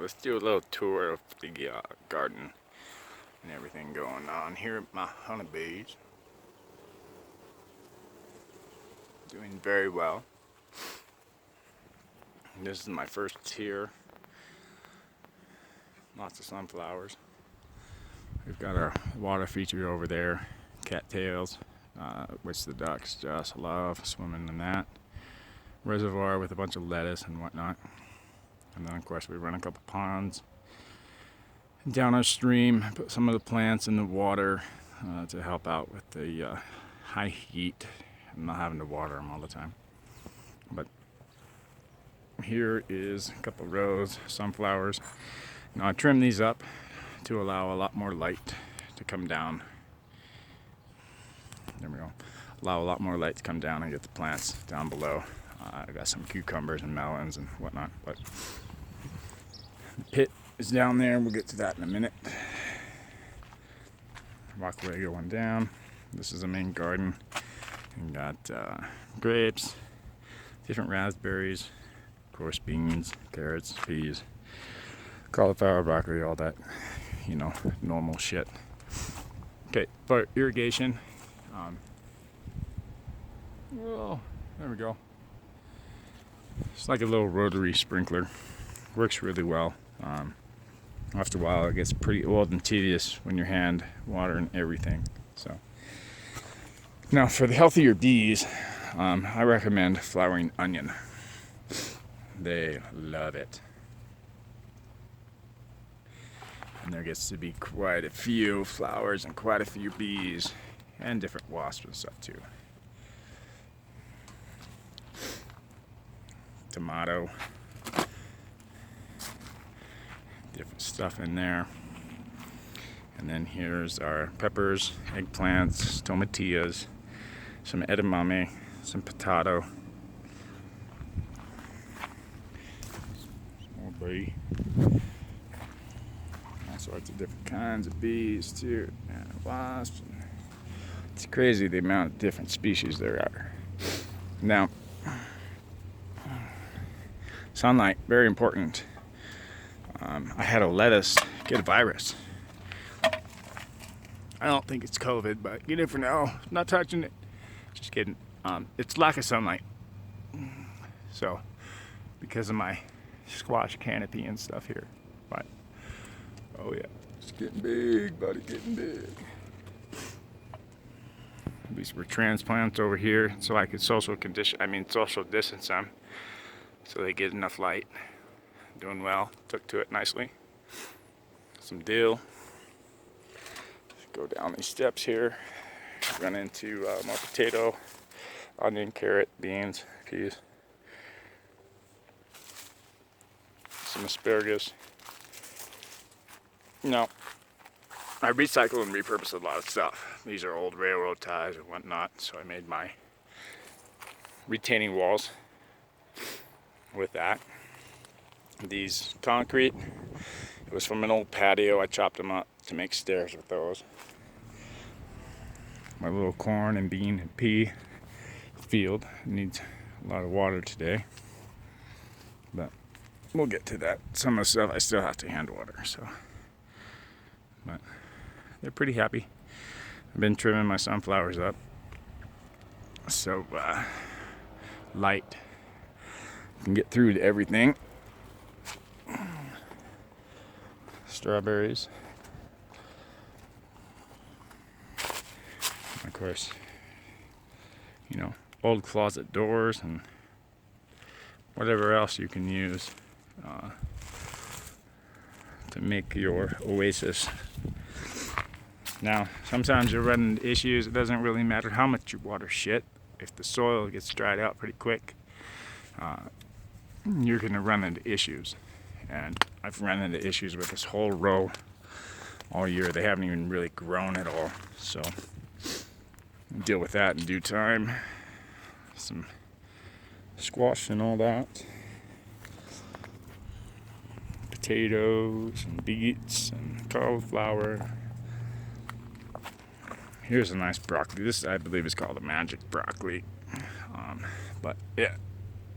Let's do a little tour of the garden and everything going on here at my honeybees. Doing very well. This is my first tier. Lots of sunflowers. We've got our water feature over there, cattails, which the ducks just love swimming in that. Reservoir with a bunch of lettuce and whatnot. And then of course we run a couple ponds down our stream, put some of the plants in the water to help out with the high heat and not having to water them all the time. But here is a couple rows of sunflowers. Now I trim these up to allow a lot more light to come down. There we go. Allow a lot more light to come down and get the plants down below. I got some cucumbers and melons and whatnot, but the pit is down there. We'll get to that in a minute. Walkway going down. This is the main garden. We got grapes, different raspberries, of course beans, carrots, peas, cauliflower, broccoli, all that, normal shit. Okay, for irrigation, well, there we go. It's like a little rotary sprinkler. Works really well. After a while, it gets pretty old and tedious when you're hand watering everything. So now, for the healthier bees, I recommend flowering onion. They love it. And there gets to be quite a few flowers and quite a few bees and different wasps and stuff too. Tomato, different stuff in there. And then here's our peppers, eggplants, tomatillas, some edamame, some potato, some more bee, all sorts of different kinds of bees too, and wasps. It's crazy the amount of different species there are. Now, sunlight, very important. I had a lettuce get a virus. I don't think it's COVID, but you never know. Not touching it. Just kidding. It's lack of sunlight. So, because of my squash canopy and stuff here. But, oh yeah, it's getting big, buddy, getting big. These were transplants over here, so I could social distance them, so they get enough light. Doing well. Took to it nicely. Some dill. Go down these steps here. Run into more potato, onion, carrot, beans, peas. Some asparagus. I recycle and repurpose a lot of stuff. These are old railroad ties and whatnot, so I made my retaining walls with that. These concrete, it was from an old patio. I chopped them up to make stairs with those. My little corn and bean and pea field needs a lot of water today, but we'll get to that. Some of the stuff I still have to hand water, but they're pretty happy. I've been trimming my sunflowers up so light can get through to everything. Strawberries. Of course, old closet doors and whatever else you can use to make your oasis. Now, sometimes you're running into issues. It doesn't really matter how much you water shit. If the soil gets dried out pretty quick, you're going to run into issues. And I've run into issues with this whole row all year. They haven't even really grown at all. So, deal with that in due time. Some squash and all that. Potatoes and beets and cauliflower. Here's a nice broccoli. This, I believe, is called a magic broccoli. But yeah,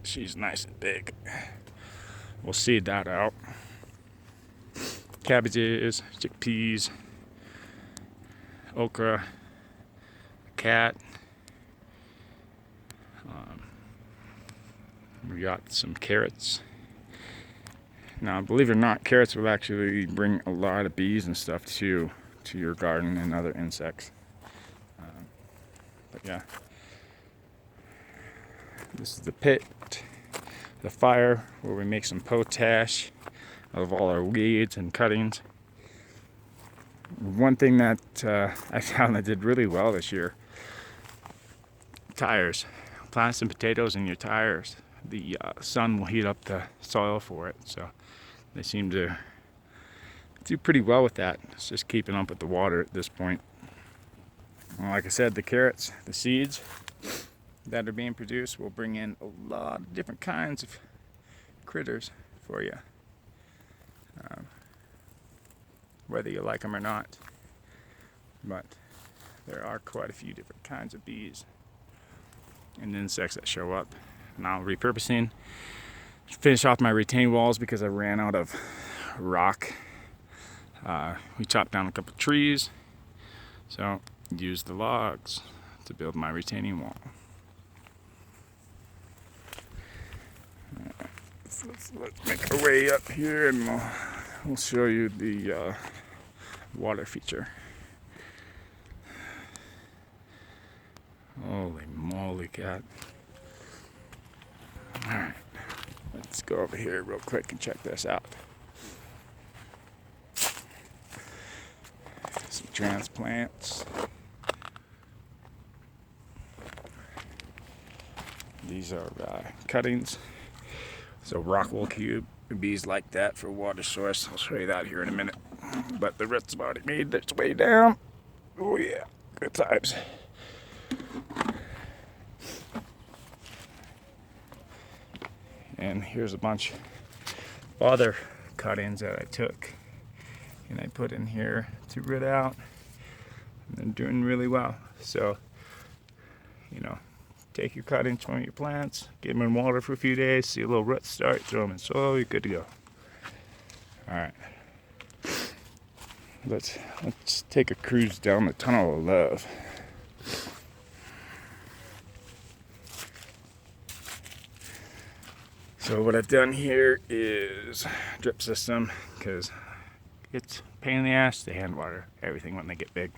she's nice and big. We'll seed that out. cabbages, chickpeas, okra, cat. We got some carrots. Now, believe it or not, carrots will actually bring a lot of bees and stuff to your garden and other insects. But yeah, this is the pit, the fire, where we make some potash out of all our weeds and cuttings. One thing that I found that did really well this year, tires. Plant some potatoes in your tires. The sun will heat up the soil for it, so they seem to do pretty well with that. It's just keeping up with the water at this point. Well, like I said, the carrots, the seeds that are being produced will bring in a lot of different kinds of critters for you, whether you like them or not. But there are quite a few different kinds of bees and insects that show up. Now repurposing, finish off my retaining walls because I ran out of rock. We chopped down a couple trees, so used the logs to build my retaining wall. Let's make our way up here and we'll show you the water feature. Holy moly, cat. Alright, let's go over here real quick and check this out. Some transplants. These are cuttings. So rockwool cube, bees like that for water source. I'll show you that here in a minute. But the root's already made its way down. Oh yeah, good times. And here's a bunch of other cuttings that I took and I put in here to root out. And they're doing really well. So, you know, take your cuttings from your plants, get them in water for a few days, see a little root start, throw them in soil, you're good to go. Alright. Let's take a cruise down the tunnel of love. So what I've done here is drip system, because it's a pain in the ass to hand water everything when they get big.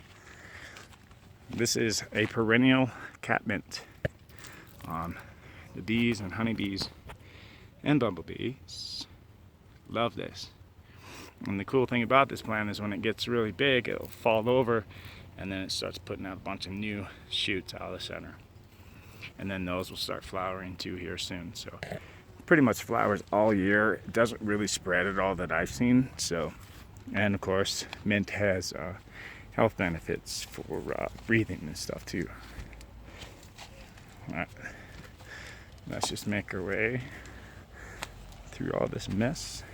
This is a perennial catmint. The bees and honeybees and bumblebees love this. And the cool thing about this plant is when it gets really big, it'll fall over and then it starts putting out a bunch of new shoots out of the center. And then those will start flowering too here soon. So pretty much flowers all year. It doesn't really spread at all that I've seen. So, and of course, mint has health benefits for breathing and stuff too. All right. Let's just make our way through all this mess.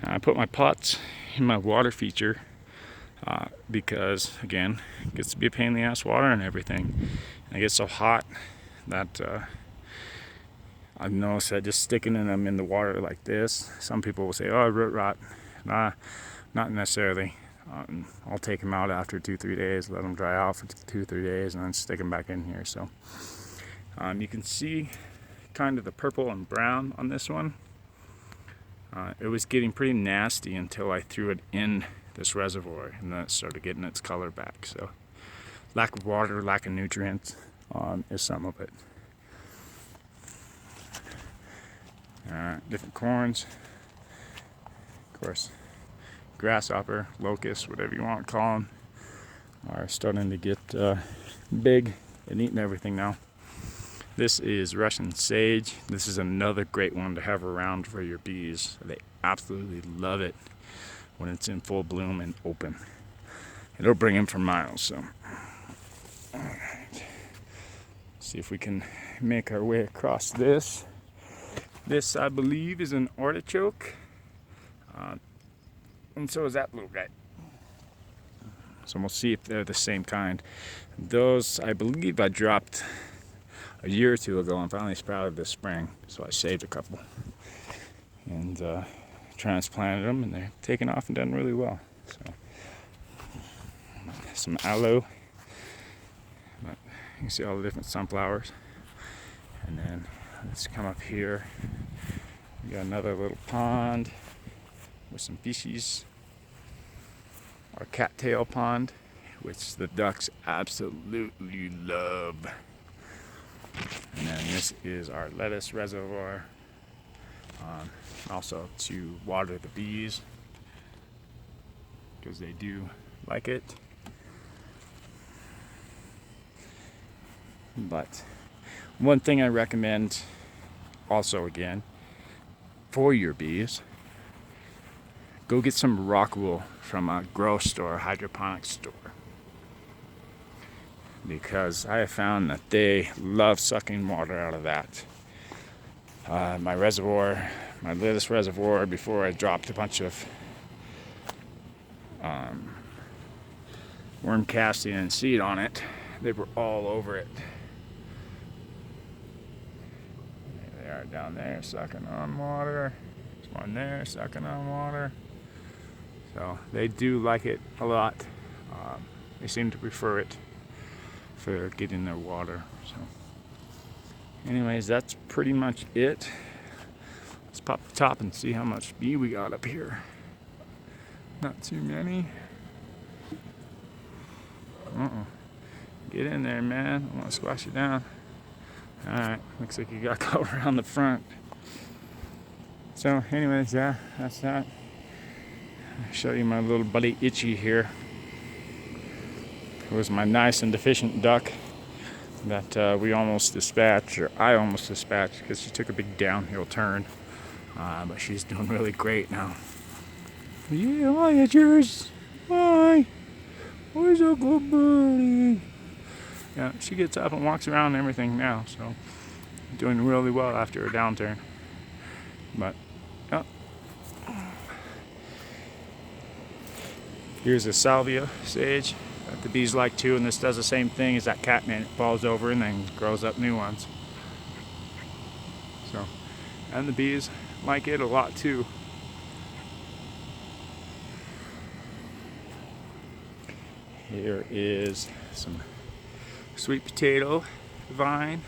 I put my pots in my water feature because, again, it gets to be a pain in the ass water and everything. And it gets so hot that I've noticed that just sticking them in the water like this, some people will say, oh, root rot. Nah, not necessarily. I'll take them out after 2-3 days, let them dry out for 2-3 days, and then stick them back in here. So you can see kind of the purple and brown on this one. It was getting pretty nasty until I threw it in this reservoir, and then it started getting its color back. So lack of water, lack of nutrients is some of it. Different corns, of course. Grasshopper, locust, whatever you want to call them, are starting to get big and eating everything now. This is Russian sage. This is another great one to have around for your bees. They absolutely love it when it's in full bloom and open. It'll bring them for miles. So, all right. See if we can make our way across this. This, I believe, is an artichoke. And so is that little guy. So we'll see if they're the same kind. Those, I believe I dropped a year or two ago and finally sprouted this spring. So I saved a couple. And transplanted them, and they're taken off and done really well. So some aloe, but you can see all the different sunflowers. And then let's come up here. We got another little pond with some fishes. Our cattail pond, which the ducks absolutely love. And then this is our lettuce reservoir. Also to water the bees, because they do like it. But one thing I recommend also, again, for your bees, go get some rock wool from a grow store, hydroponic store, because I have found that they love sucking water out of that. My lettuce reservoir, before I dropped a bunch of worm casting and seed on it, they were all over it. There they are down there sucking on water. There's one there sucking on water. So they do like it a lot. They seem to prefer it for getting their water. So anyways, that's pretty much it. Let's pop the top and see how much bee we got up here. Not too many. Get in there, man. I want to squash you down. Alright, looks like you got to go around the front. So anyways, yeah, that's that. I'll show you my little buddy Itchy here. It was my nice and deficient duck that we almost dispatched, or I almost dispatched, because she took a big downhill turn. But she's doing really great now. Yeah, hi, Itchers. Hi. Where's a good birdie? Yeah, she gets up and walks around and everything now, so doing really well after a downturn. But yeah. Here's a salvia sage that the bees like too, and this does the same thing as that catmint. It falls over and then grows up new ones. So, and the bees like it a lot too. Here is some sweet potato vine,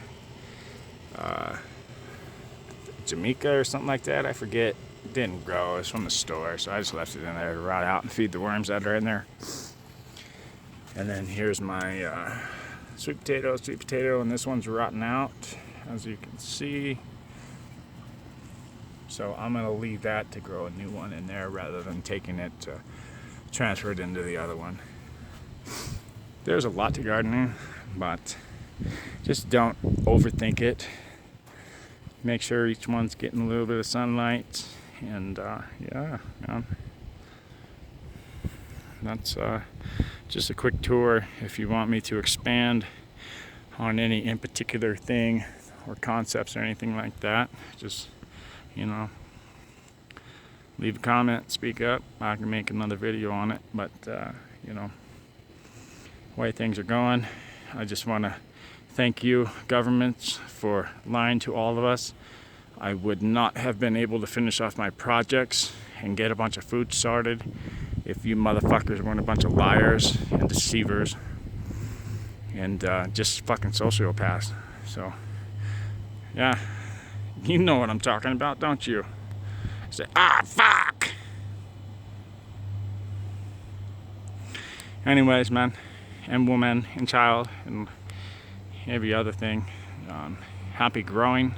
Jamaica or something like that, I forget. It didn't grow, it's from the store, so I just left it in there to rot out and feed the worms that are in there. And then here's my sweet potato, and this one's rotten out, as you can see. So I'm going to leave that to grow a new one in there rather than taking it to transfer it into the other one. There's a lot to gardening, but just don't overthink it. Make sure each one's getting a little bit of sunlight, and yeah, man. That's just a quick tour. If you want me to expand on any in particular thing or concepts or anything like that, just, you know, leave a comment, speak up. I can make another video on it, but you know, way things are going, I just want to thank you, governments, for lying to all of us. I would not have been able to finish off my projects and get a bunch of food started if you motherfuckers weren't a bunch of liars and deceivers and just fucking sociopaths. So yeah, you know what I'm talking about, don't you? Say, fuck! Anyways, man, and woman, and child, and every other thing, happy growing,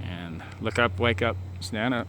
and look up, wake up, stand up.